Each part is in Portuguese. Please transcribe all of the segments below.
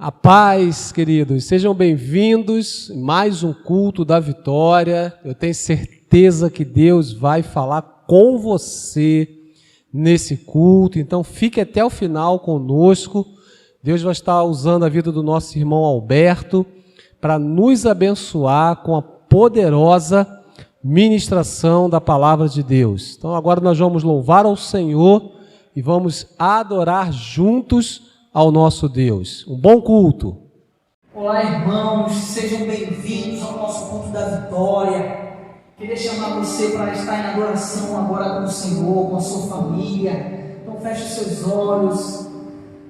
A paz, queridos, sejam bem-vindos em mais um culto da vitória. Eu tenho certeza que Deus vai falar com você nesse culto, então fique até o final conosco. Deus vai estar usando a vida do nosso irmão Alberto para nos abençoar com a poderosa ministração da palavra de Deus. Então agora nós vamos louvar ao Senhor e vamos adorar juntos ao nosso Deus. Um bom culto. Olá, irmãos, sejam bem-vindos ao nosso culto da vitória. Queria chamar você para estar em adoração agora com o Senhor, com a sua família. Então feche os seus olhos,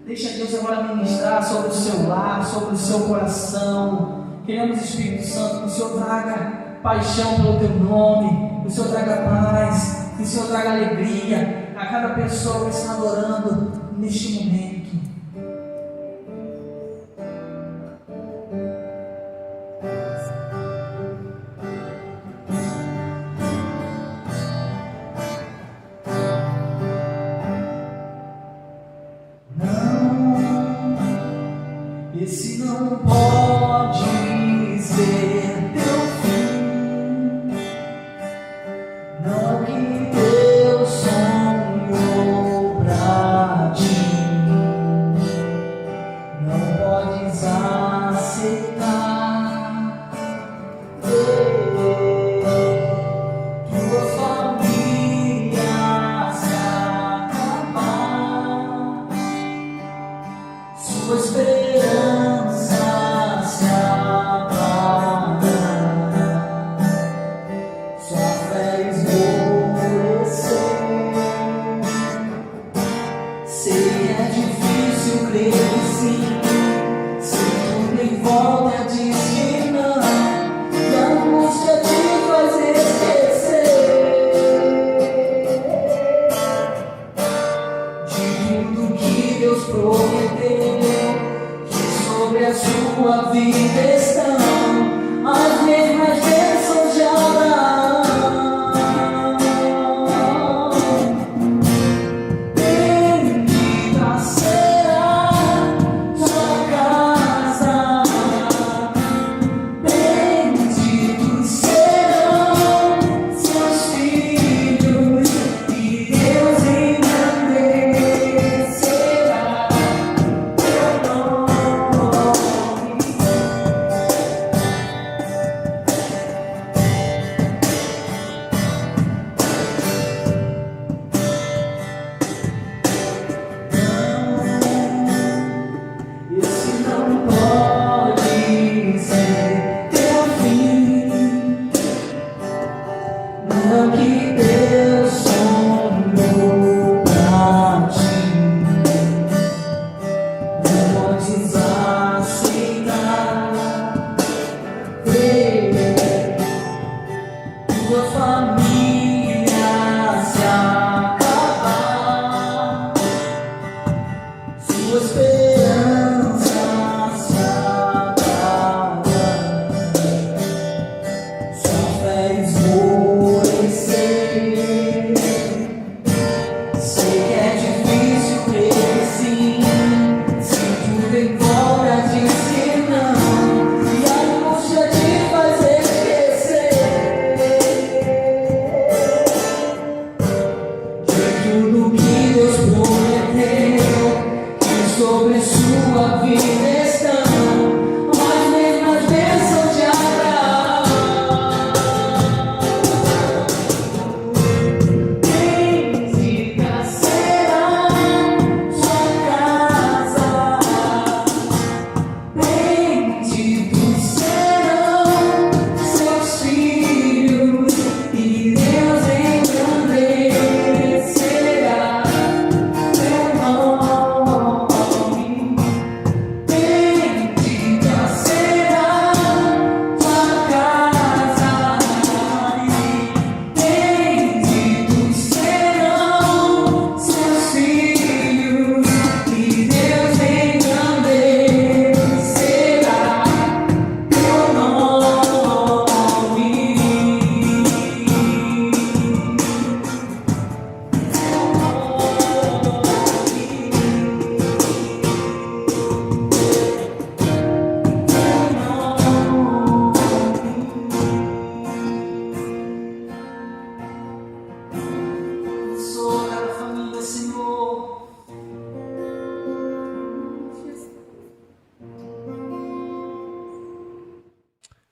deixa Deus agora ministrar sobre o seu lar, sobre o seu coração. Queremos, Espírito Santo, que o Senhor traga paixão pelo teu nome, que o Senhor traga paz, que o Senhor traga alegria a cada pessoa que está adorando neste momento. Esse não pode ser teu fim, não que Deus sonhou pra ti, não podes aceitar tua família se acabar, sua esperança se acabar.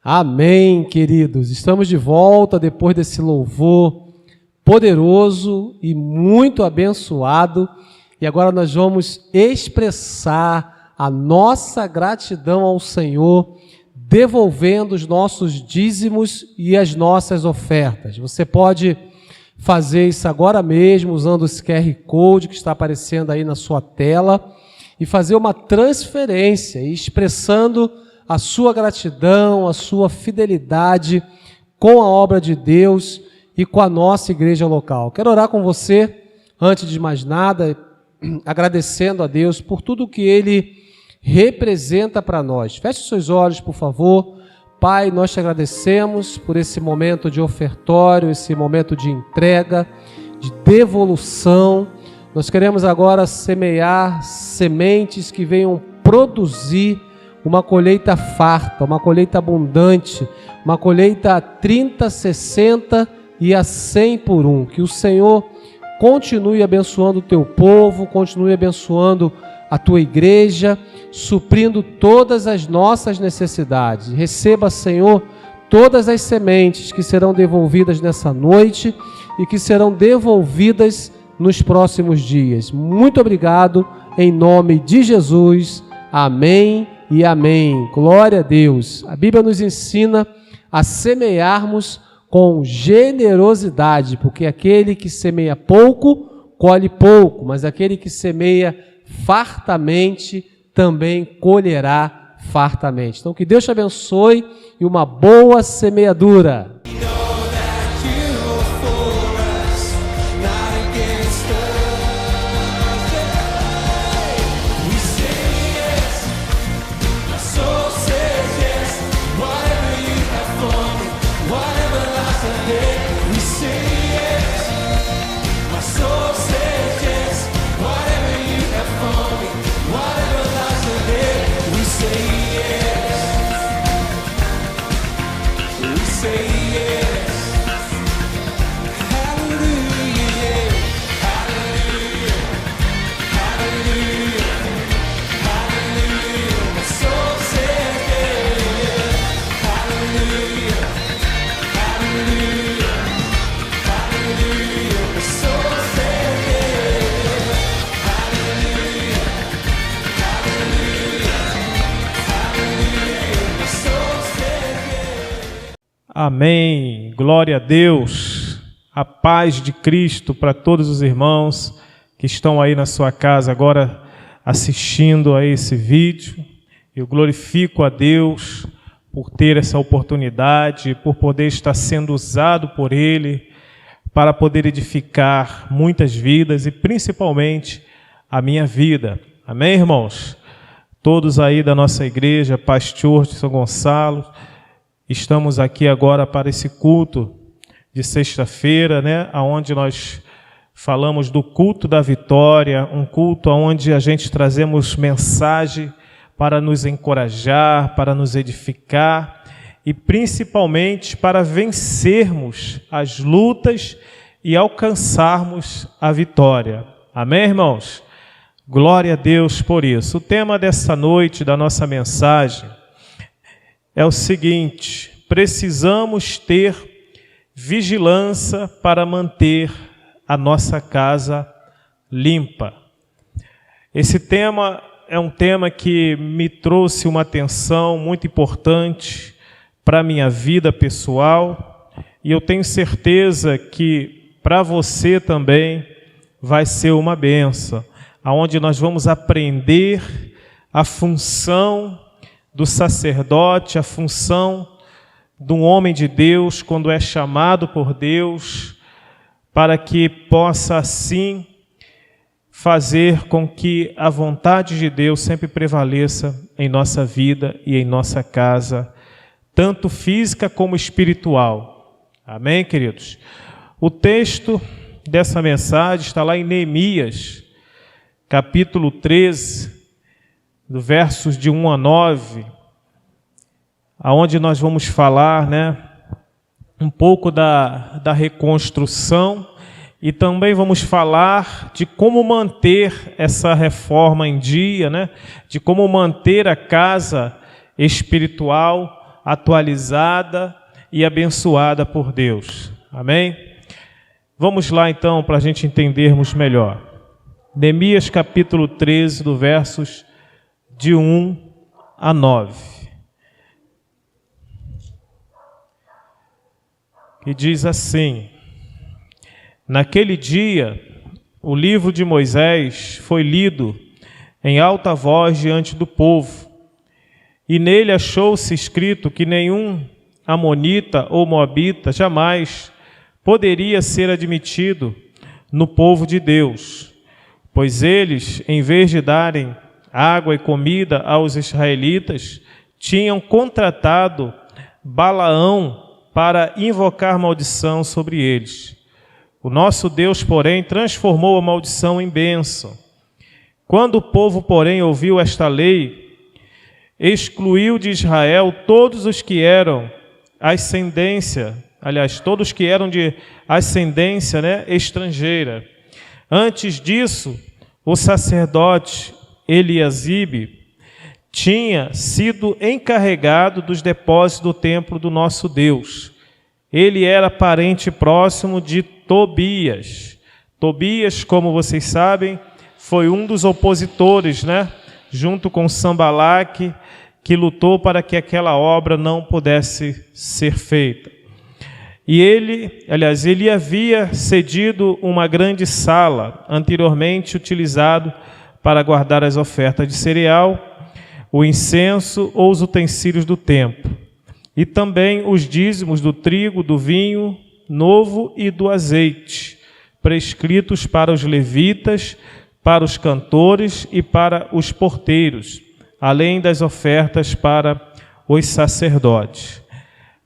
Amém, queridos. Estamos de volta depois desse louvor poderoso e muito abençoado. E agora nós vamos expressar a nossa gratidão ao Senhor, devolvendo os nossos dízimos e as nossas ofertas. Você pode fazer isso agora mesmo, usando esse QR Code que está aparecendo aí na sua tela, e fazer uma transferência, expressando a sua gratidão, a sua fidelidade com a obra de Deus e com a nossa igreja local. Quero orar com você, antes de mais nada, agradecendo a Deus por tudo que Ele representa para nós. Feche os seus olhos, por favor. Pai, nós te agradecemos por esse momento de ofertório, esse momento de entrega, de devolução. Nós queremos agora semear sementes que venham produzir uma colheita farta, uma colheita abundante, uma colheita a 30, 60 e a 100 por um. Que o Senhor continue abençoando o teu povo, continue abençoando a tua igreja, suprindo todas as nossas necessidades. Receba, Senhor, todas as sementes que serão devolvidas nessa noite e que serão devolvidas nos próximos dias. Muito obrigado, em nome de Jesus. Amém e amém. Glória a Deus. A Bíblia nos ensina a semearmos com generosidade, porque aquele que semeia pouco, colhe pouco, mas aquele que semeia fartamente, também colherá fartamente. Então que Deus te abençoe e uma boa semeadura. Amém, glória a Deus, a paz de Cristo para todos os irmãos que estão aí na sua casa agora assistindo a esse vídeo. Eu glorifico a Deus por ter essa oportunidade, por poder estar sendo usado por Ele para poder edificar muitas vidas e principalmente a minha vida. Amém, irmãos? Todos aí da nossa igreja, Pastor de São Gonçalo, estamos aqui agora para esse culto de sexta-feira, né, onde nós falamos do culto da vitória, um culto onde a gente trazemos mensagem para nos encorajar, para nos edificar e principalmente para vencermos as lutas e alcançarmos a vitória. Amém, irmãos? Glória a Deus por isso. O tema dessa noite, da nossa mensagem, é o seguinte: precisamos ter vigilância para manter a nossa casa limpa. Esse tema é um tema que me trouxe uma atenção muito importante para a minha vida pessoal e eu tenho certeza que para você também vai ser uma bênção, onde nós vamos aprender a função do sacerdote, a função de um homem de Deus quando é chamado por Deus, para que possa assim fazer com que a vontade de Deus sempre prevaleça em nossa vida e em nossa casa, tanto física como espiritual. Amém, queridos? O texto dessa mensagem está lá em Neemias, capítulo 13, do versos de 1 a 9, aonde nós vamos falar, né, um pouco da reconstrução e também vamos falar de como manter essa reforma em dia, né, de como manter a casa espiritual atualizada e abençoada por Deus. Amém? Vamos lá então para a gente entendermos melhor. Neemias capítulo 13, do versos de 1 a 9. E diz assim: naquele dia, o livro de Moisés foi lido em alta voz diante do povo, e nele achou-se escrito que nenhum amonita ou moabita jamais poderia ser admitido no povo de Deus, pois eles, em vez de darem água e comida aos israelitas, tinham contratado Balaão para invocar maldição sobre eles. O nosso Deus, porém, transformou a maldição em bênção. Quando o povo, porém, ouviu esta lei, excluiu de Israel todos os que eram todos que eram de ascendência, estrangeira. Antes disso, o sacerdote Eliasibe tinha sido encarregado dos depósitos do templo do nosso Deus. Ele era parente próximo de Tobias. Tobias, como vocês sabem, foi um dos opositores, junto com Sanbalaque, que lutou para que aquela obra não pudesse ser feita. E ele havia cedido uma grande sala, anteriormente utilizado para guardar as ofertas de cereal, o incenso ou os utensílios do templo, e também os dízimos do trigo, do vinho novo e do azeite, prescritos para os levitas, para os cantores e para os porteiros, além das ofertas para os sacerdotes.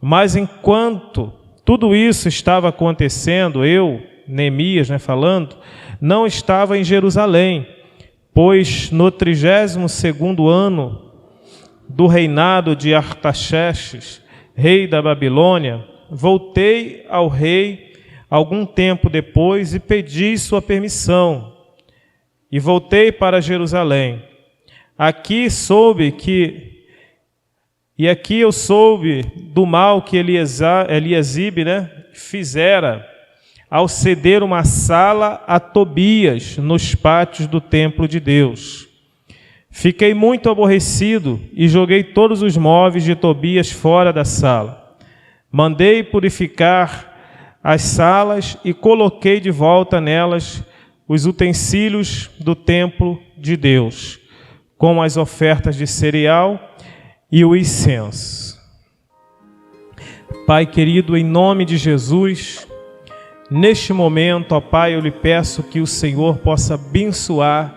Mas enquanto tudo isso estava acontecendo, eu, Neemias, falando, não estava em Jerusalém, pois no 32º ano do reinado de Artaxerxes, rei da Babilônia, voltei ao rei algum tempo depois e pedi sua permissão, e voltei para Jerusalém. Aqui eu soube do mal que Eliasibe fizera ao ceder uma sala a Tobias nos pátios do templo de Deus. Fiquei muito aborrecido e joguei todos os móveis de Tobias fora da sala. Mandei purificar as salas e coloquei de volta nelas os utensílios do templo de Deus, com as ofertas de cereal e o incenso. Pai querido, em nome de Jesus, neste momento, ó Pai, eu lhe peço que o Senhor possa abençoar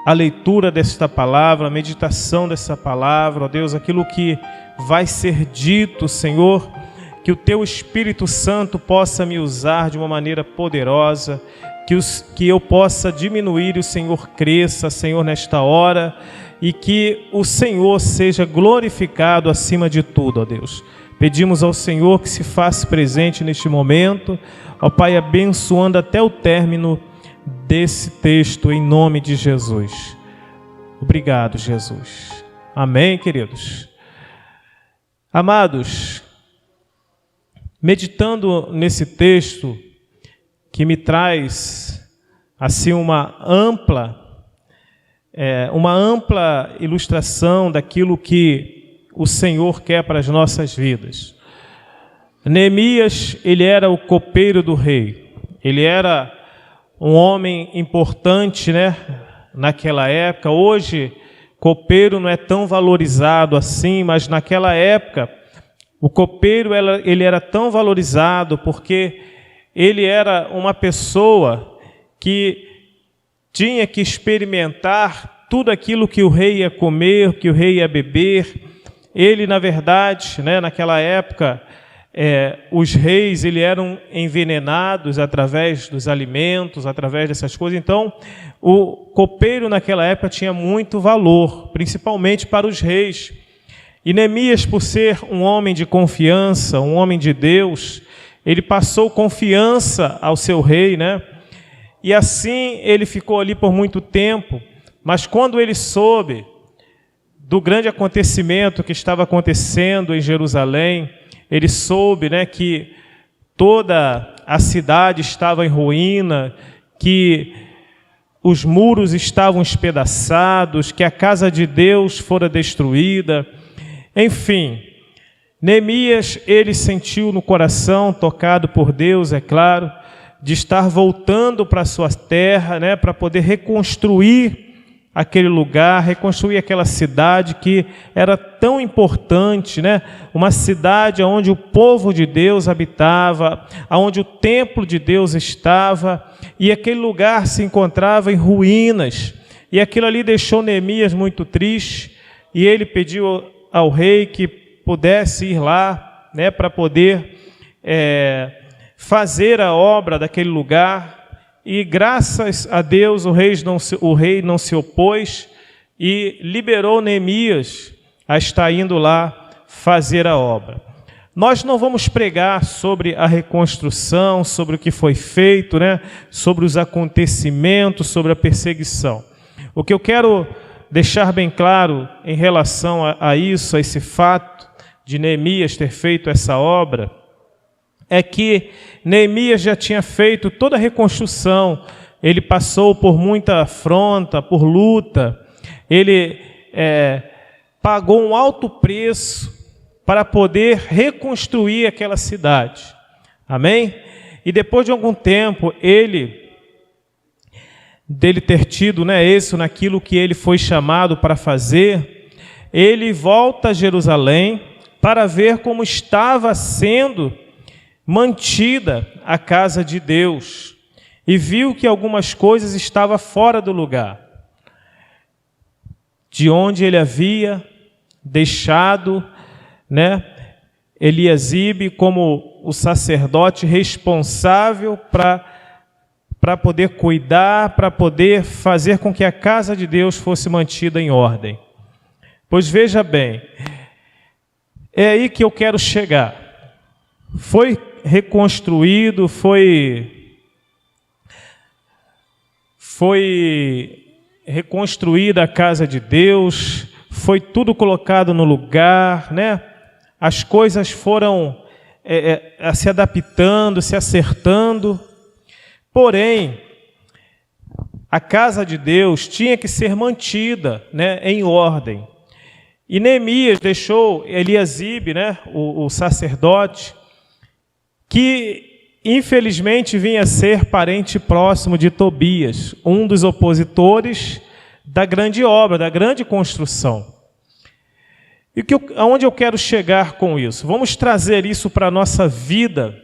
a leitura desta palavra, a meditação dessa palavra, ó Deus, aquilo que vai ser dito, Senhor, que o Teu Espírito Santo possa me usar de uma maneira poderosa, que eu possa diminuir e o Senhor cresça, Senhor, nesta hora, e que o Senhor seja glorificado acima de tudo, ó Deus. Pedimos ao Senhor que se faça presente neste momento, ó Pai, abençoando até o término desse texto, em nome de Jesus. Obrigado, Jesus. Amém, queridos? Amados, meditando nesse texto, que me traz assim uma ampla ilustração daquilo que o Senhor quer para as nossas vidas. Neemias, ele era o copeiro do rei. Ele era um homem importante, naquela época. Hoje, copeiro não é tão valorizado assim, mas naquela época, o copeiro ele era tão valorizado porque ele era uma pessoa que tinha que experimentar tudo aquilo que o rei ia comer, que o rei ia beber. Ele, na verdade, naquela época, os reis eram envenenados através dos alimentos, através dessas coisas. Então, o copeiro naquela época tinha muito valor, principalmente para os reis. E Neemias, por ser um homem de confiança, um homem de Deus, ele passou confiança ao seu rei, E assim ele ficou ali por muito tempo. Mas quando ele soube do grande acontecimento que estava acontecendo em Jerusalém. Ele soube, né, que toda a cidade estava em ruína, que os muros estavam espedaçados, que a casa de Deus fora destruída. Enfim, Neemias, ele sentiu no coração, tocado por Deus, é claro, de estar voltando para a sua terra, né, para poder reconstruir aquele lugar, reconstruir aquela cidade que era tão importante, né? Uma cidade onde o povo de Deus habitava, onde o templo de Deus estava, e aquele lugar se encontrava em ruínas, e aquilo ali deixou Neemias muito triste, e ele pediu ao rei que pudesse ir lá, né, para poder fazer a obra daquele lugar. E graças a Deus o rei não se opôs e liberou Neemias a estar indo lá fazer a obra. Nós não vamos pregar sobre a reconstrução, sobre o que foi feito, né? Sobre os acontecimentos, sobre a perseguição. O que eu quero deixar bem claro em relação a isso, a esse fato de Neemias ter feito essa obra, é que Neemias já tinha feito toda a reconstrução. Ele passou por muita afronta, por luta. Ele pagou um alto preço para poder reconstruir aquela cidade. Amém? E depois de algum tempo, dele ter tido, né, êxito naquilo que ele foi chamado para fazer, ele volta a Jerusalém para ver como estava sendo mantida a casa de Deus, e viu que algumas coisas estavam fora do lugar, de onde ele havia deixado, né, Eliasibe como o sacerdote responsável para poder cuidar, para poder fazer com que a casa de Deus fosse mantida em ordem. Pois veja bem, é aí que eu quero chegar. Foi reconstruído, foi reconstruída a casa de Deus, foi tudo colocado no lugar, né? As coisas foram se adaptando, se acertando, porém, a casa de Deus tinha que ser mantida, né, em ordem. E Neemias deixou Eliasibe, né, o sacerdote, que infelizmente vinha a ser parente próximo de Tobias, um dos opositores da grande obra, da grande construção. E aonde eu quero chegar com isso? Vamos trazer isso para a nossa vida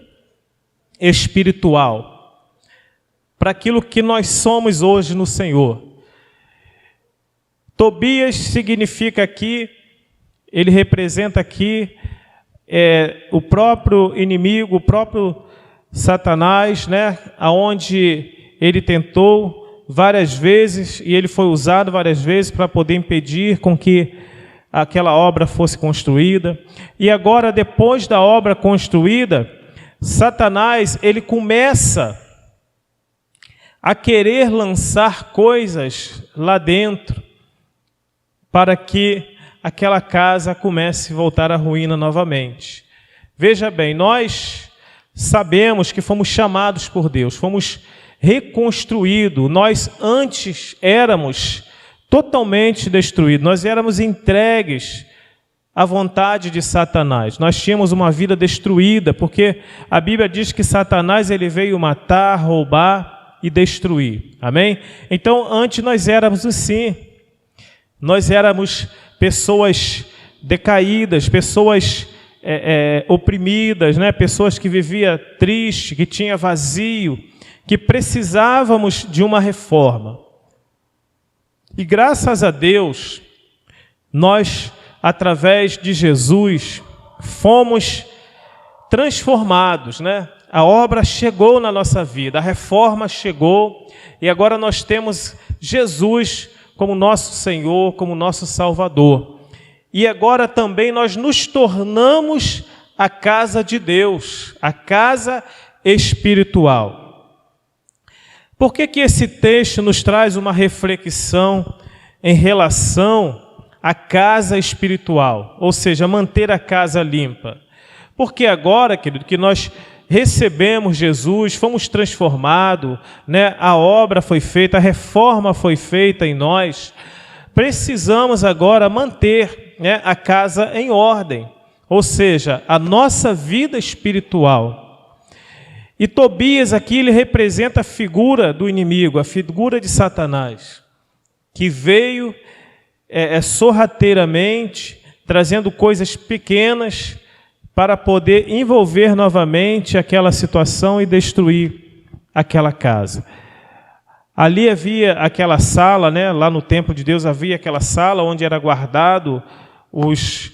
espiritual, para aquilo que nós somos hoje no Senhor. Tobias significa aqui, ele representa aqui o próprio inimigo, o próprio Satanás, né? Aonde ele tentou várias vezes e ele foi usado várias vezes para poder impedir com que aquela obra fosse construída. E agora, depois da obra construída, Satanás, ele começa a querer lançar coisas lá dentro para que aquela casa comece a voltar à ruína novamente. Veja bem, nós sabemos que fomos chamados por Deus, fomos reconstruídos. Nós antes éramos totalmente destruídos, nós éramos entregues à vontade de Satanás. Nós tínhamos uma vida destruída, porque a Bíblia diz que Satanás ele veio matar, roubar e destruir. Amém? Então, antes nós éramos assim. Nós éramos pessoas decaídas, pessoas oprimidas, né? Pessoas que viviam triste, que tinha vazio, que precisávamos de uma reforma. E graças a Deus, nós, através de Jesus, fomos transformados, né? A obra chegou na nossa vida, a reforma chegou, e agora nós temos Jesus como nosso Senhor, como nosso Salvador. E agora também nós nos tornamos a casa de Deus, a casa espiritual. Por que esse texto nos traz uma reflexão em relação a casa espiritual, ou seja, manter a casa limpa. Porque agora, querido, que nós recebemos Jesus, fomos transformados, né? A obra foi feita, a reforma foi feita em nós, precisamos agora manter, né, a casa em ordem, ou seja, a nossa vida espiritual. E Tobias aqui, ele representa a figura do inimigo, a figura de Satanás, que veio sorrateiramente, trazendo coisas pequenas para poder envolver novamente aquela situação e destruir aquela casa. Ali havia aquela sala, né? Lá no templo de Deus havia aquela sala onde era guardado os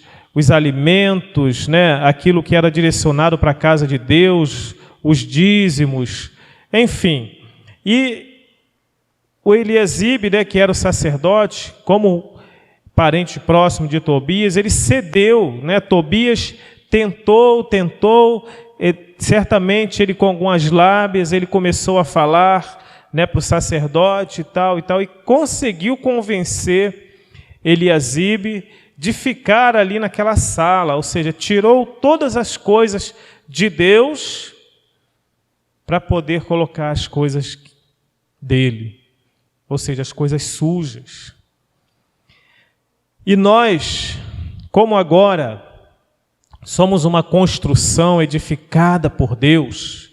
alimentos, né? Aquilo que era direcionado para a casa de Deus, os dízimos, enfim. E o Eliasibe, né, que era o sacerdote, como parente próximo de Tobias, ele cedeu, né? Tobias tentou, certamente ele com algumas lábias, ele começou a falar, né, para o sacerdote e tal, e conseguiu convencer Eliasibe de ficar ali naquela sala, ou seja, tirou todas as coisas de Deus para poder colocar as coisas dele, ou seja, as coisas sujas. E nós, como agora somos uma construção edificada por Deus,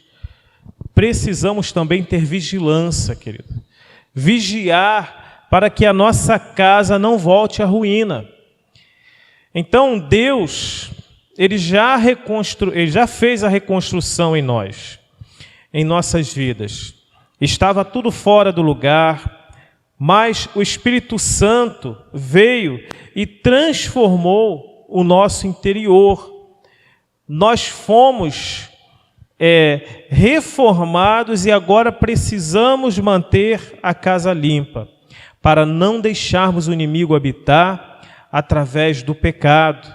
precisamos também ter vigilância, querido. Vigiar para que a nossa casa não volte à ruína. Então Deus, Ele já fez a reconstrução em nós, em nossas vidas. Estava tudo fora do lugar, mas o Espírito Santo veio e transformou o nosso interior. Nós fomos reformados e agora precisamos manter a casa limpa, para não deixarmos o inimigo habitar através do pecado,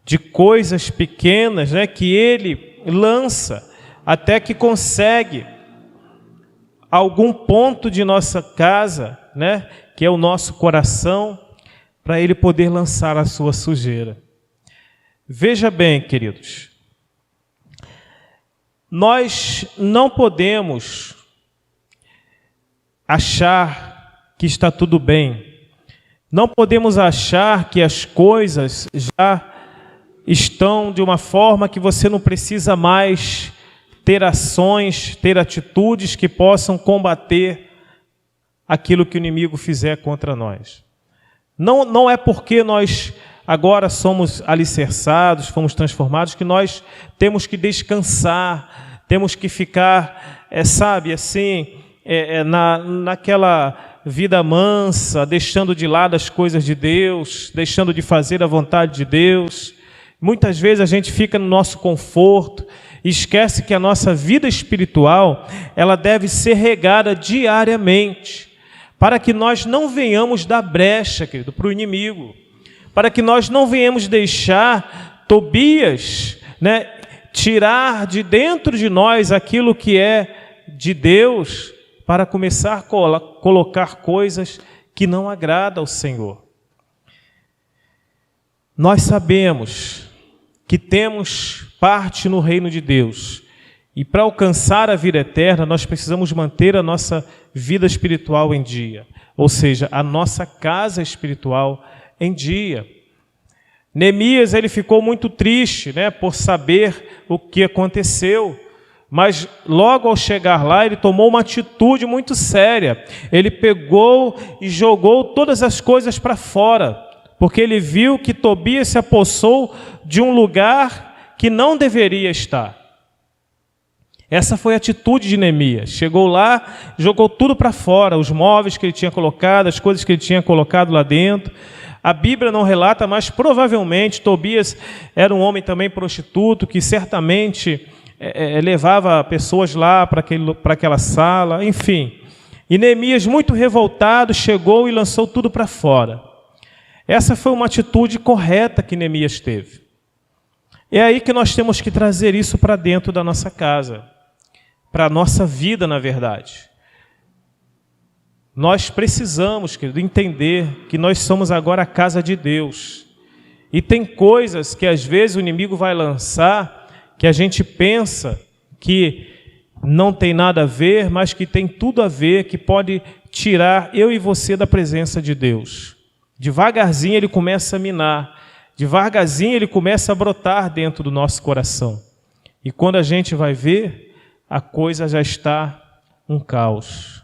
de coisas pequenas, né, que ele lança, até que consegue algum ponto de nossa casa, né, que é o nosso coração, para ele poder lançar a sua sujeira. Veja bem, queridos, nós não podemos achar que está tudo bem, não podemos achar que as coisas já estão de uma forma que você não precisa mais ter ações, ter atitudes que possam combater aquilo que o inimigo fizer contra nós. Não é porque nós agora somos alicerçados, fomos transformados, que nós temos que descansar, temos que ficar, naquela vida mansa, deixando de lado as coisas de Deus, deixando de fazer a vontade de Deus. Muitas vezes a gente fica no nosso conforto e esquece que a nossa vida espiritual, ela deve ser regada diariamente, para que nós não venhamos dar brecha, querido, para o inimigo, para que nós não venhamos deixar Tobias, né, tirar de dentro de nós aquilo que é de Deus, para começar a colocar coisas que não agradam ao Senhor. Nós sabemos que temos parte no reino de Deus, e para alcançar a vida eterna, nós precisamos manter a nossa vida espiritual em dia, ou seja, a nossa casa espiritual em dia. Neemias, ele ficou muito triste, né, por saber o que aconteceu, mas logo ao chegar lá, ele tomou uma atitude muito séria. Ele pegou e jogou todas as coisas para fora, porque ele viu que Tobias se apossou de um lugar que não deveria estar. Essa foi a atitude de Neemias. Chegou lá, jogou tudo para fora, os móveis que ele tinha colocado, as coisas que ele tinha colocado lá dentro. A Bíblia não relata, mas provavelmente Tobias era um homem também prostituto, que certamente levava pessoas lá para aquela sala, enfim. E Neemias, muito revoltado, chegou e lançou tudo para fora. Essa foi uma atitude correta que Neemias teve. É aí que nós temos que trazer isso para dentro da nossa casa, para a nossa vida, na verdade. nós precisamos, querido, entender que nós somos agora a casa de Deus. E tem coisas que às vezes o inimigo vai lançar, que a gente pensa que não tem nada a ver, mas que tem tudo a ver, que pode tirar eu e você da presença de Deus. Devagarzinho ele começa a minar, devagarzinho ele começa a brotar dentro do nosso coração. E quando a gente vai ver, a coisa já está um caos.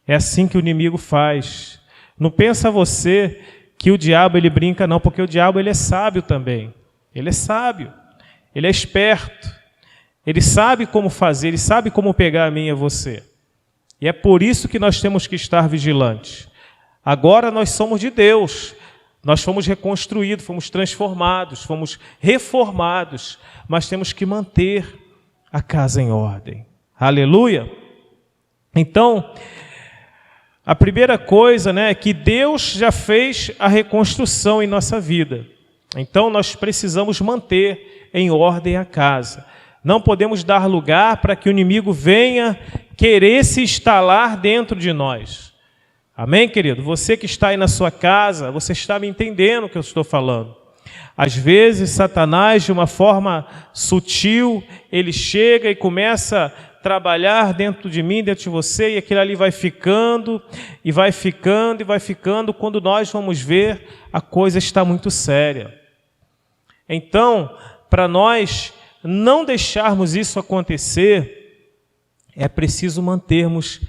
É assim que o inimigo faz. Não pensa você que o diabo ele brinca não, porque o diabo ele é sábio também. Ele é sábio, ele é esperto. Ele sabe como fazer, ele sabe como pegar a mim e a você. E é por isso que nós temos que estar vigilantes. Agora nós somos de Deus. Nós fomos reconstruídos, fomos transformados, fomos reformados. Mas temos que manter a casa em ordem. Aleluia! Então, a primeira coisa, é que Deus já fez a reconstrução em nossa vida. Então, nós precisamos manter em ordem a casa. Não podemos dar lugar para que o inimigo venha querer se instalar dentro de nós. Amém, querido? Você que está aí na sua casa, você está me entendendo o que eu estou falando. Às vezes, Satanás, de uma forma sutil, ele chega e começa a trabalhar dentro de mim, dentro de você, e aquilo ali vai ficando, e vai ficando, e vai ficando. Quando nós vamos ver, a coisa está muito séria. Então, para nós não deixarmos isso acontecer, é preciso mantermos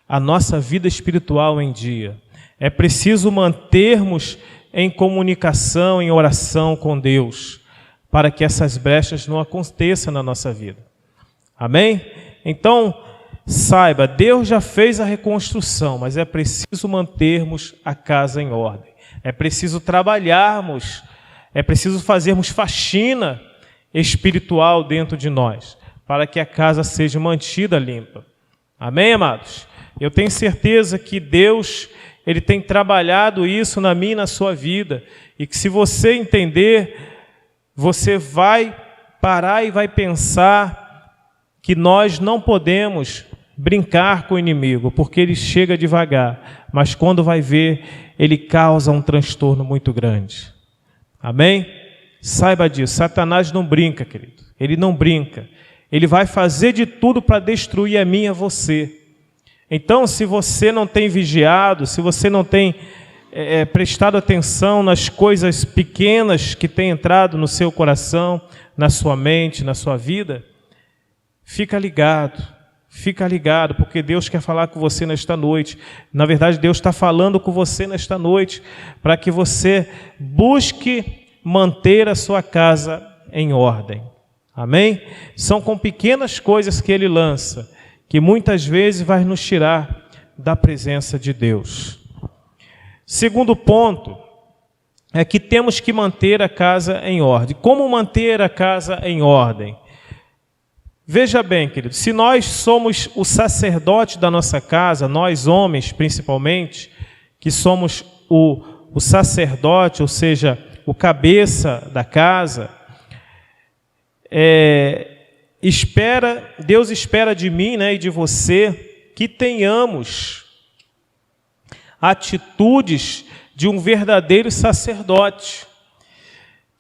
a nossa vida espiritual em dia. É preciso mantermos em comunicação, em oração com Deus, para que essas brechas não aconteçam na nossa vida. Amém? Então, saiba, Deus já fez a reconstrução, mas é preciso mantermos a casa em ordem. É preciso trabalharmos, é preciso fazermos faxina espiritual dentro de nós, para que a casa seja mantida limpa. Amém, amados? Eu tenho certeza que Deus, Ele tem trabalhado isso na minha e na sua vida, e que se você entender, você vai parar e vai pensar que nós não podemos brincar com o inimigo, porque ele chega devagar, mas quando vai ver, ele causa um transtorno muito grande. Amém? Saiba disso, Satanás não brinca, querido. Ele não brinca. Ele vai fazer de tudo para destruir a mim e a você. Então, se você não tem vigiado, se você não tem prestado atenção nas coisas pequenas que têm entrado no seu coração, na sua mente, na sua vida, fica ligado, porque Deus quer falar com você nesta noite. Na verdade, Deus está falando com você nesta noite, para que você busque manter a sua casa em ordem. Amém? São com pequenas coisas que Ele lança, que muitas vezes vai nos tirar da presença de Deus. Segundo ponto, é que temos que manter a casa em ordem. Como manter a casa em ordem? Veja bem, querido, se nós somos o sacerdote da nossa casa, nós homens principalmente, que somos o sacerdote, ou seja, o cabeça da casa, Deus espera de mim, e de você que tenhamos atitudes de um verdadeiro sacerdote,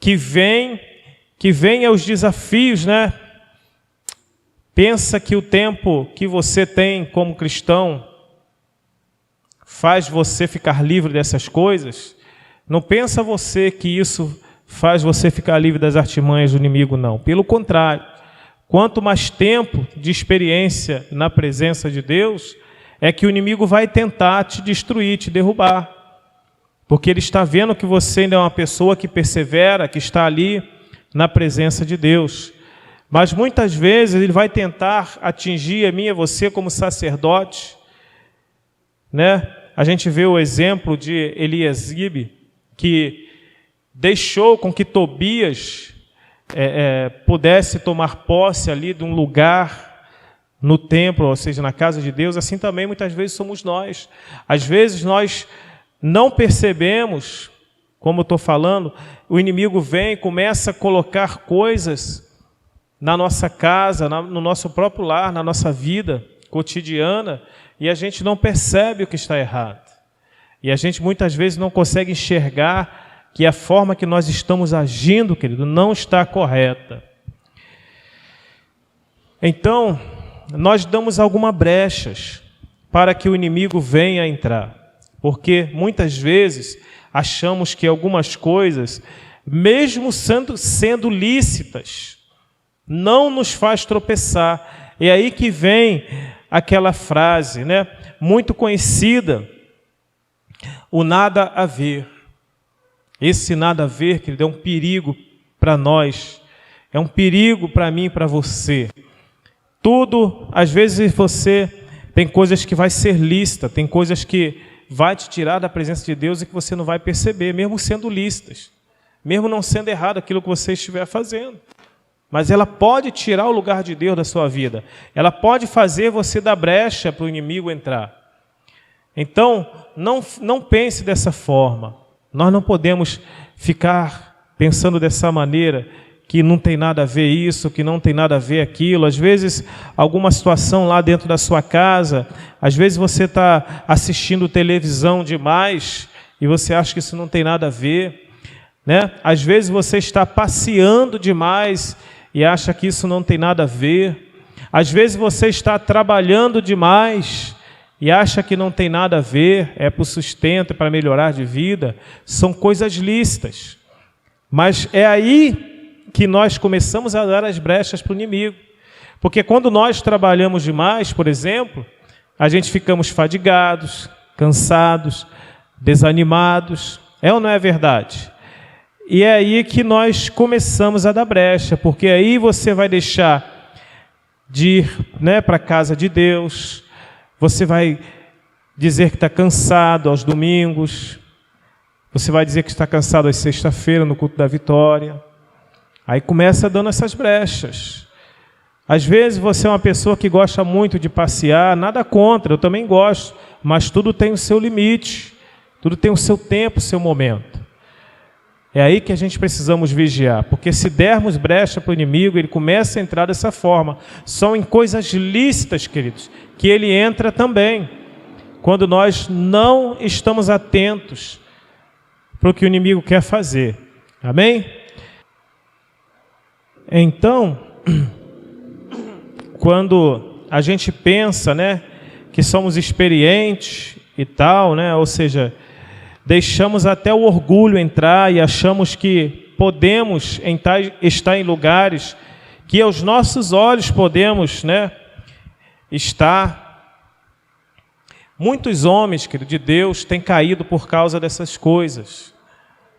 que vem aos desafios, Pensa que o tempo que você tem como cristão faz você ficar livre dessas coisas? Não pensa você que isso faz você ficar livre das artimanhas do inimigo, não. Pelo contrário, quanto mais tempo de experiência na presença de Deus, é que o inimigo vai tentar te destruir, te derrubar. Porque ele está vendo que você ainda é uma pessoa que persevera, que está ali na presença de Deus. Mas muitas vezes ele vai tentar atingir a mim e a você como sacerdote. A gente vê o exemplo de Eliasibe, que deixou com que Tobias pudesse tomar posse ali de um lugar no templo, ou seja, na casa de Deus. Assim também muitas vezes somos nós. Às vezes nós não percebemos, como estou falando, o inimigo vem e começa a colocar coisas na nossa casa, no nosso próprio lar, na nossa vida cotidiana, e a gente não percebe o que está errado. E a gente muitas vezes não consegue enxergar que a forma que nós estamos agindo, querido, não está correta. Então, nós damos algumas brechas para que o inimigo venha entrar. Porque muitas vezes achamos que algumas coisas, mesmo sendo lícitas, não nos faz tropeçar. É aí que vem aquela frase, né, muito conhecida, o nada a ver. Esse nada a ver, querido, é um perigo para nós, é um perigo para mim e para você. Tudo, às vezes você tem coisas que vai ser lícita, tem coisas que vai te tirar da presença de Deus e que você não vai perceber, mesmo sendo lícitas, mesmo não sendo errado aquilo que você estiver fazendo. Mas ela pode tirar o lugar de Deus da sua vida. Ela pode fazer você dar brecha para o inimigo entrar. Então, não pense dessa forma. Nós não podemos ficar pensando dessa maneira, que não tem nada a ver isso, que não tem nada a ver aquilo. Às vezes, alguma situação lá dentro da sua casa, às vezes você está assistindo televisão demais e você acha que isso não tem nada a ver, né? Às vezes você está passeando demais e acha que isso não tem nada a ver. Às vezes você está trabalhando demais e acha que não tem nada a ver, é para o sustento, é para melhorar de vida. São coisas lícitas. Mas é aí que nós começamos a dar as brechas para o inimigo. Porque quando nós trabalhamos demais, por exemplo, a gente ficamos fadigados, cansados, desanimados. É ou não é verdade? E é aí que nós começamos a dar brecha, porque aí você vai deixar de ir, né, para a casa de Deus, você vai dizer que está cansado aos domingos, você vai dizer que está cansado às sexta-feira no culto da vitória. Aí começa dando essas brechas. Às vezes você é uma pessoa que gosta muito de passear, nada contra, eu também gosto, mas tudo tem o seu limite, tudo tem o seu tempo, o seu momento. É aí que a gente precisamos vigiar, porque se dermos brecha para o inimigo, ele começa a entrar dessa forma. São em coisas lícitas, queridos, que ele entra também, quando nós não estamos atentos para o que o inimigo quer fazer. Amém? Então, quando a gente pensa, né, que somos experientes e tal, né, ou seja, deixamos até o orgulho entrar e achamos que podemos estar em lugares que aos nossos olhos podemos, né, estar. Muitos homens, querido, de Deus têm caído por causa dessas coisas.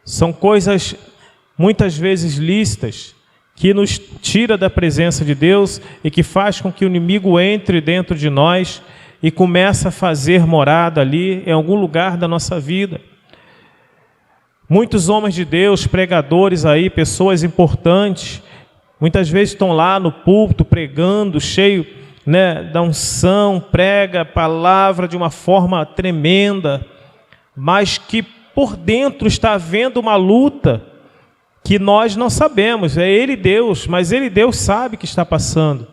São coisas muitas vezes lícitas, que nos tira da presença de Deus e que faz com que o inimigo entre dentro de nós e comece a fazer morada ali em algum lugar da nossa vida. Muitos homens de Deus, pregadores aí, pessoas importantes, muitas vezes estão lá no púlpito pregando, cheio, né, da unção, prega a palavra de uma forma tremenda, mas que por dentro está havendo uma luta que nós não sabemos. É Ele Deus, mas Ele Deus sabe o que está passando.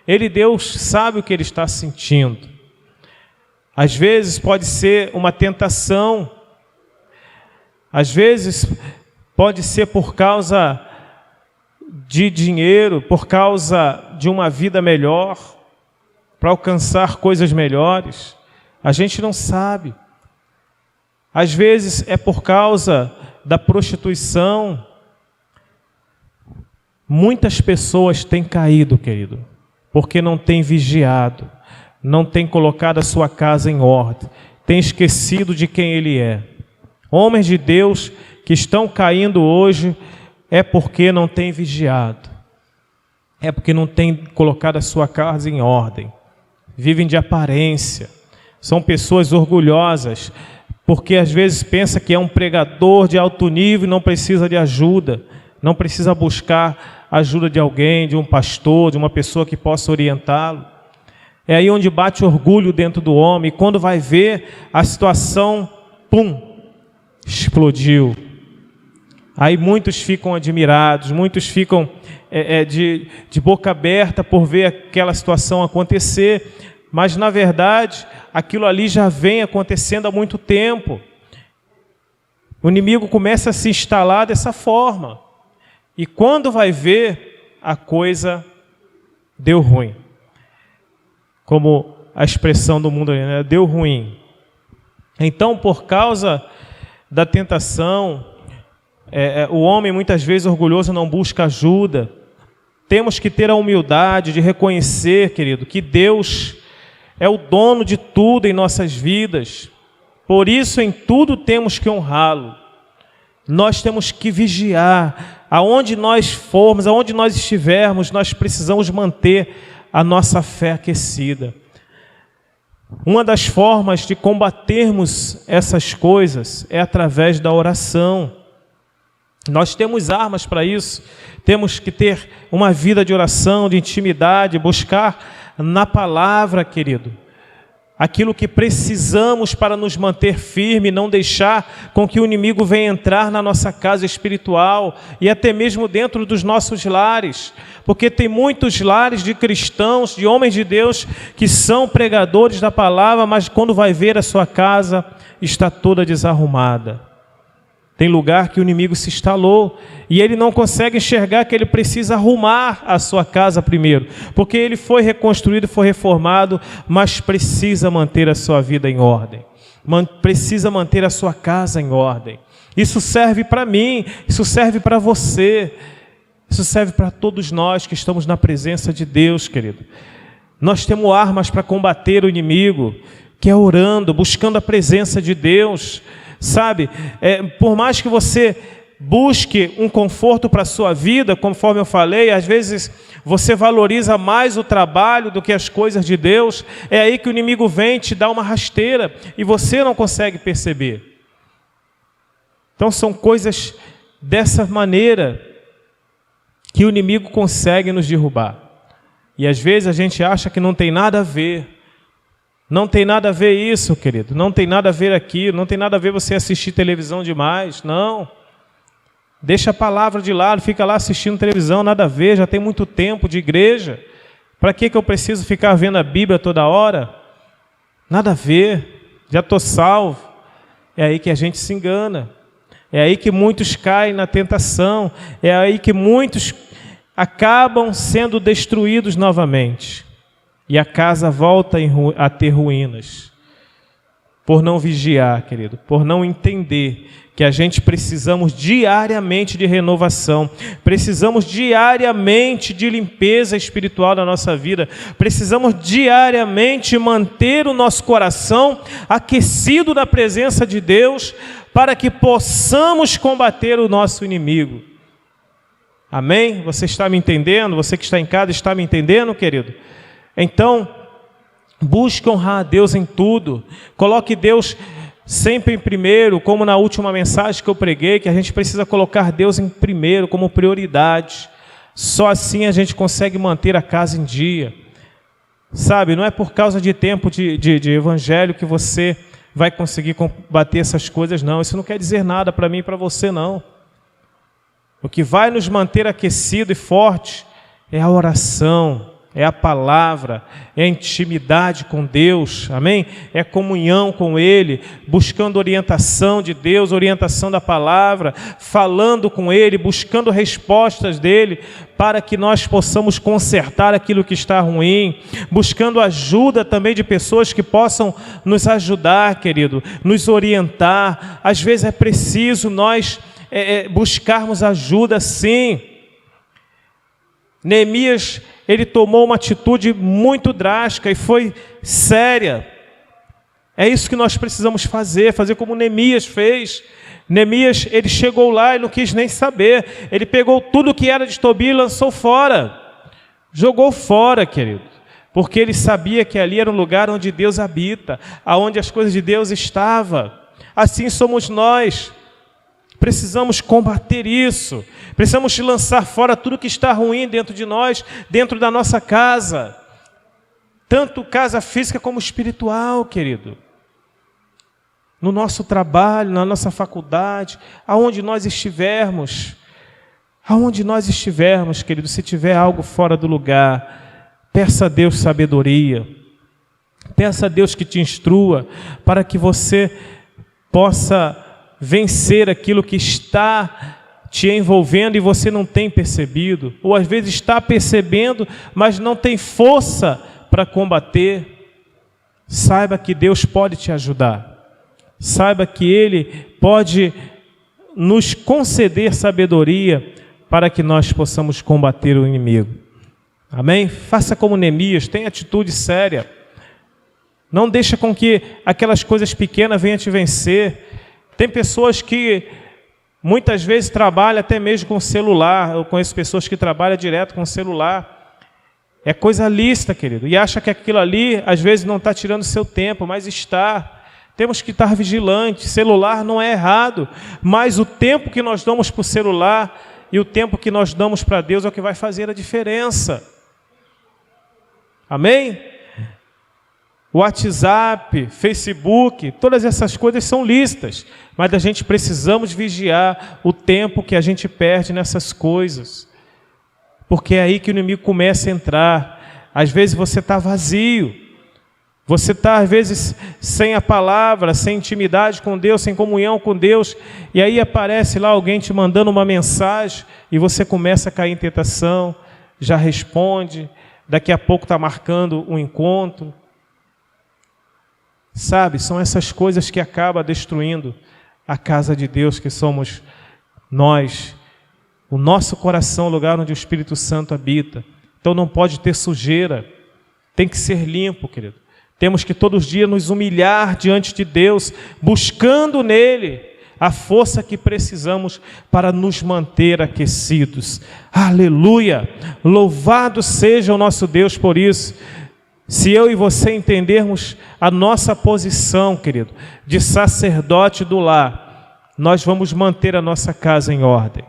Ele Deus sabe o que Ele está sentindo. Às vezes pode ser uma tentação, às vezes pode ser por causa de dinheiro, por causa de uma vida melhor, para alcançar coisas melhores. A gente não sabe. Às vezes é por causa da prostituição. Muitas pessoas têm caído, querido, porque não têm vigiado, não têm colocado a sua casa em ordem, têm esquecido de quem Ele é. Homens de Deus que estão caindo hoje é porque não têm vigiado, é porque não têm colocado a sua casa em ordem, vivem de aparência, são pessoas orgulhosas, porque às vezes pensa que é um pregador de alto nível e não precisa de ajuda, não precisa buscar a ajuda de alguém, de um pastor, de uma pessoa que possa orientá-lo. É aí onde bate orgulho dentro do homem, e quando vai ver a situação, pum, explodiu. Aí muitos ficam admirados, muitos ficam de boca aberta por ver aquela situação acontecer, mas na verdade aquilo ali já vem acontecendo há muito tempo. O inimigo começa a se instalar dessa forma, e quando vai ver, a coisa deu ruim. Como a expressão do mundo, né? Deu ruim. Então, por causa da tentação, o homem muitas vezes orgulhoso não busca ajuda. Temos que ter a humildade de reconhecer, querido, que Deus é o dono de tudo em nossas vidas. Por isso, em tudo temos que honrá-lo. Nós temos que vigiar. Aonde nós formos, aonde nós estivermos, nós precisamos manter a nossa fé aquecida. Uma das formas de combatermos essas coisas é através da oração. Nós temos armas para isso. Temos que ter uma vida de oração, de intimidade, buscar na palavra, querido, aquilo que precisamos para nos manter firme, não deixar com que o inimigo venha entrar na nossa casa espiritual e até mesmo dentro dos nossos lares, porque tem muitos lares de cristãos, de homens de Deus, que são pregadores da palavra, mas quando vai ver, a sua casa está toda desarrumada. Tem lugar que o inimigo se instalou e ele não consegue enxergar que ele precisa arrumar a sua casa primeiro, porque ele foi reconstruído, foi reformado, mas precisa manter a sua vida em ordem, precisa manter a sua casa em ordem. Isso serve para mim, isso serve para você, isso serve para todos nós que estamos na presença de Deus, querido. Nós temos armas para combater o inimigo, que é orando, buscando a presença de Deus. Sabe, por mais que você busque um conforto para a sua vida, conforme eu falei, às vezes você valoriza mais o trabalho do que as coisas de Deus, é aí que o inimigo vem te dar uma rasteira e você não consegue perceber. Então são coisas dessa maneira que o inimigo consegue nos derrubar. E às vezes a gente acha que não tem nada a ver. Não tem nada a ver isso, querido. Não tem nada a ver aquilo. Não tem nada a ver você assistir televisão demais. Não. Deixa a palavra de lado. Fica lá assistindo televisão. Nada a ver. Já tem muito tempo de igreja. Para que eu preciso ficar vendo a Bíblia toda hora? Nada a ver. Já estou salvo. É aí que a gente se engana. É aí que muitos caem na tentação. É aí que muitos acabam sendo destruídos novamente. E a casa volta a ter ruínas, por não vigiar, querido, por não entender que a gente precisamos diariamente de renovação, precisamos diariamente de limpeza espiritual na nossa vida, precisamos diariamente manter o nosso coração aquecido na presença de Deus, para que possamos combater o nosso inimigo. Amém? Você está me entendendo? Você que está em casa está me entendendo, querido? Então, busque honrar a Deus em tudo. Coloque Deus sempre em primeiro, como na última mensagem que eu preguei, que a gente precisa colocar Deus em primeiro, como prioridade. Só assim a gente consegue manter a casa em dia. Sabe, não é por causa de tempo de evangelho que você vai conseguir combater essas coisas, não. Isso não quer dizer nada para mim e para você, não. O que vai nos manter aquecido e forte é a oração, é a palavra, é a intimidade com Deus, amém? É a comunhão com Ele, buscando orientação de Deus, orientação da palavra, falando com Ele, buscando respostas dEle, para que nós possamos consertar aquilo que está ruim, buscando ajuda também de pessoas que possam nos ajudar, querido, nos orientar. Às vezes é preciso nós buscarmos ajuda, sim. Neemias, ele tomou uma atitude muito drástica e foi séria. É isso que nós precisamos fazer como Neemias fez. Neemias, ele chegou lá e não quis nem saber. Ele pegou tudo que era de Tobias e lançou fora. Jogou fora, querido. Porque ele sabia que ali era um lugar onde Deus habita, aonde as coisas de Deus estavam. Assim somos nós. Precisamos combater isso, precisamos lançar fora tudo que está ruim dentro de nós, dentro da nossa casa, tanto casa física como espiritual, querido. No nosso trabalho, na nossa faculdade, aonde nós estivermos, querido, se tiver algo fora do lugar, peça a Deus sabedoria, Peça a Deus que te instrua para que você possa vencer aquilo que está te envolvendo e você não tem percebido, ou às vezes está percebendo, mas não tem força para combater. Saiba que Deus pode te ajudar. Saiba que Ele pode nos conceder sabedoria para que nós possamos combater o inimigo. Amém? Faça como Neemias, tenha atitude séria. Não deixa com que aquelas coisas pequenas venham te vencer. Tem pessoas que muitas vezes trabalham até mesmo com celular. Eu conheço pessoas que trabalham direto com celular. É coisa lícita, querido. E acha que aquilo ali, às vezes, não está tirando seu tempo, mas está. Temos que estar vigilantes. Celular não é errado, mas o tempo que nós damos para o celular e o tempo que nós damos para Deus é o que vai fazer a diferença. Amém? WhatsApp, Facebook, todas essas coisas são lícitas, mas a gente precisamos vigiar o tempo que a gente perde nessas coisas, porque é aí que o inimigo começa a entrar. Às vezes você está vazio, você está às vezes sem a palavra, sem intimidade com Deus, sem comunhão com Deus, e aí aparece lá alguém te mandando uma mensagem, e você começa a cair em tentação, já responde, daqui a pouco está marcando um encontro. Sabe, são essas coisas que acabam destruindo a casa de Deus, que somos nós. O nosso coração é o lugar onde o Espírito Santo habita. Então não pode ter sujeira, tem que ser limpo, querido. Temos que todos os dias nos humilhar diante de Deus, buscando nele a força que precisamos para nos manter aquecidos. Aleluia! Louvado seja o nosso Deus por isso. Se eu e você entendermos a nossa posição, querido, de sacerdote do lar, nós vamos manter a nossa casa em ordem.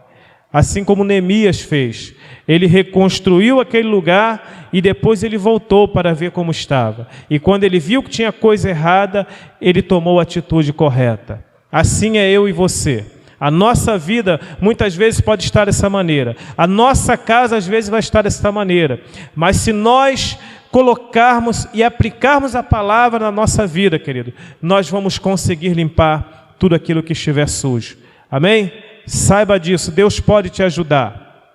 Assim como Neemias fez. Ele reconstruiu aquele lugar e depois ele voltou para ver como estava. E quando ele viu que tinha coisa errada, ele tomou a atitude correta. Assim é eu e você. A nossa vida muitas vezes pode estar dessa maneira. A nossa casa às vezes vai estar dessa maneira. Mas se nós colocarmos e aplicarmos a palavra na nossa vida, querido, nós vamos conseguir limpar tudo aquilo que estiver sujo. Amém? Saiba disso, Deus pode te ajudar.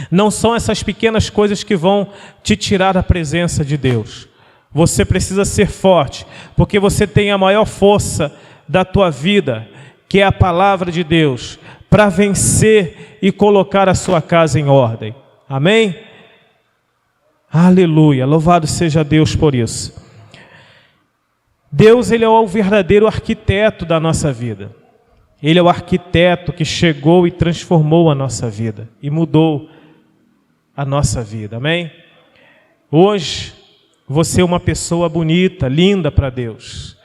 Não são essas pequenas coisas que vão te tirar da presença de Deus. Você precisa ser forte, porque você tem a maior força da tua vida, que é a palavra de Deus, para vencer e colocar a sua casa em ordem. Amém? Aleluia, louvado seja Deus por isso. Deus, Ele é o verdadeiro arquiteto da nossa vida. Ele é o arquiteto que chegou e transformou a nossa vida e mudou a nossa vida, amém? Hoje, você é uma pessoa bonita, linda para Deus.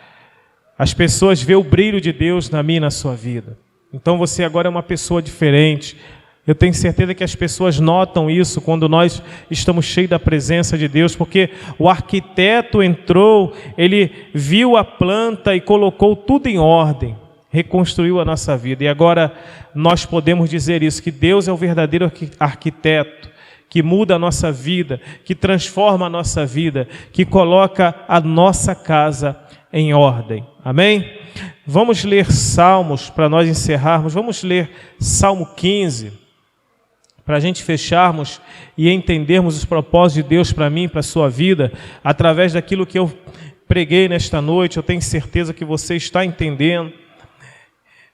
As pessoas veem o brilho de Deus na minha e na sua vida. Então você agora é uma pessoa diferente. Eu tenho certeza que as pessoas notam isso quando nós estamos cheios da presença de Deus, porque o arquiteto entrou, ele viu a planta e colocou tudo em ordem, reconstruiu a nossa vida. E agora nós podemos dizer isso, que Deus é o verdadeiro arquiteto, que muda a nossa vida, que transforma a nossa vida, que coloca a nossa casa em ordem. Amém? Vamos ler Salmos para nós encerrarmos. Vamos ler Salmo 15. Para a gente fecharmos e entendermos os propósitos de Deus para mim, para a sua vida, através daquilo que eu preguei nesta noite. Eu tenho certeza que você está entendendo.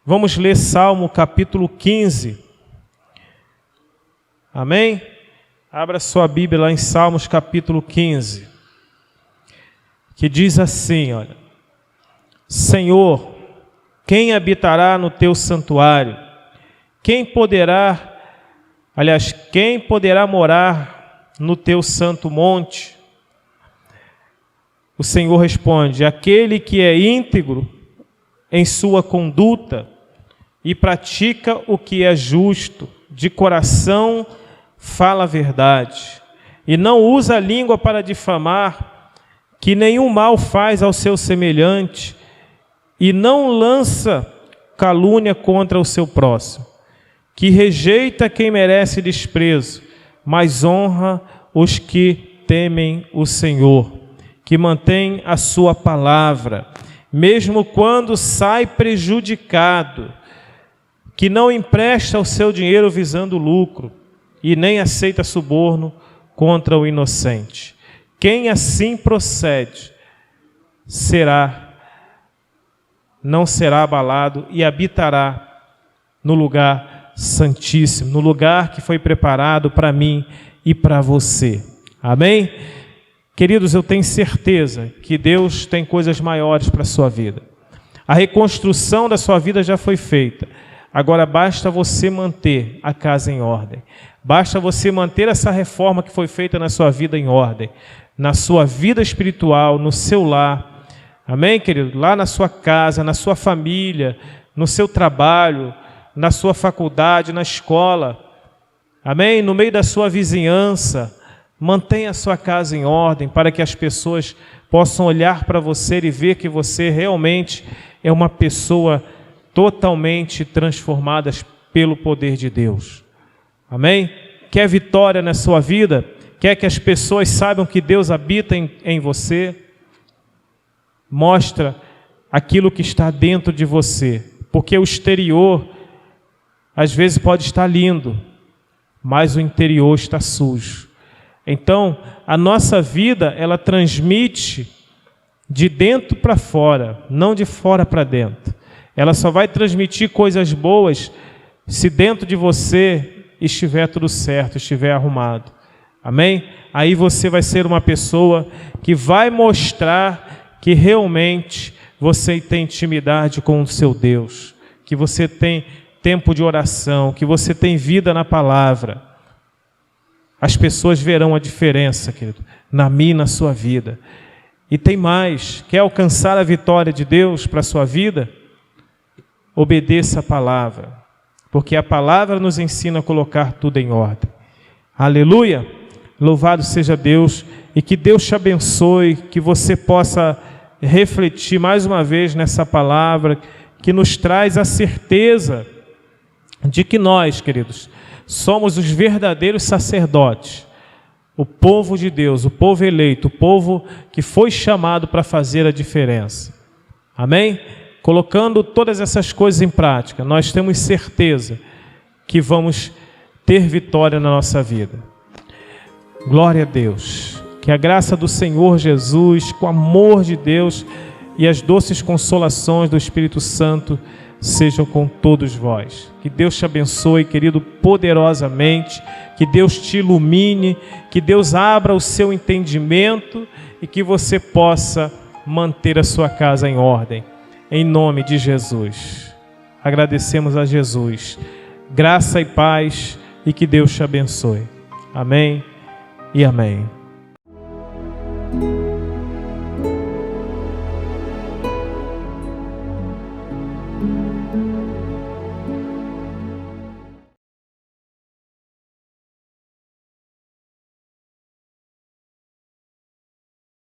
Vamos ler Salmo capítulo 15. Amém? Abra sua Bíblia lá em Salmos capítulo 15. Que diz assim, olha: Senhor, quem habitará no teu santuário? Quem poderá morar no teu santo monte? O Senhor responde: aquele que é íntegro em sua conduta e pratica o que é justo, de coração fala a verdade, e não usa a língua para difamar, que nenhum mal faz ao seu semelhante, e não lança calúnia contra o seu próximo, que rejeita quem merece desprezo, mas honra os que temem o Senhor, que mantém a sua palavra, mesmo quando sai prejudicado, que não empresta o seu dinheiro visando lucro e nem aceita suborno contra o inocente. Quem assim procede não será abalado e habitará no lugar santíssimo, no lugar que foi preparado para mim e para você. Amém? Queridos, eu tenho certeza que Deus tem coisas maiores para a sua vida. A reconstrução da sua vida já foi feita. Agora basta você manter a casa em ordem. Basta você manter essa reforma que foi feita na sua vida em ordem. Na sua vida espiritual, no seu lar. Amém, querido? Lá na sua casa, na sua família, no seu trabalho, na sua faculdade, na escola. Amém? No meio da sua vizinhança. Mantenha a sua casa em ordem para que as pessoas possam olhar para você e ver que você realmente é uma pessoa totalmente transformada pelo poder de Deus. Amém? Quer vitória na sua vida? Quer que as pessoas saibam que Deus habita em você? Mostra aquilo que está dentro de você, porque o exterior às vezes pode estar lindo, mas o interior está sujo. Então, a nossa vida, ela transmite de dentro para fora, não de fora para dentro. Ela só vai transmitir coisas boas se dentro de você estiver tudo certo, estiver arrumado. Amém? Aí você vai ser uma pessoa que vai mostrar que realmente você tem intimidade com o seu Deus, que você tem tempo de oração, que você tem vida na palavra. As pessoas verão a diferença, querido, na minha e na sua vida. E tem mais, quer alcançar a vitória de Deus para a sua vida? Obedeça a palavra, porque a palavra nos ensina a colocar tudo em ordem. Aleluia! Louvado seja Deus, e que Deus te abençoe, que você possa refletir mais uma vez nessa palavra, que nos traz a certeza de que nós, queridos, somos os verdadeiros sacerdotes, o povo de Deus, o povo eleito, o povo que foi chamado para fazer a diferença. Amém? Colocando todas essas coisas em prática, nós temos certeza que vamos ter vitória na nossa vida. Glória a Deus. Que a graça do Senhor Jesus, com o amor de Deus e as doces consolações do Espírito Santo sejam com todos vós. Que Deus te abençoe, querido, poderosamente. Que Deus te ilumine, que Deus abra o seu entendimento e que você possa manter a sua casa em ordem. Em nome de Jesus. Agradecemos a Jesus. Graça e paz e que Deus te abençoe. Amém e amém.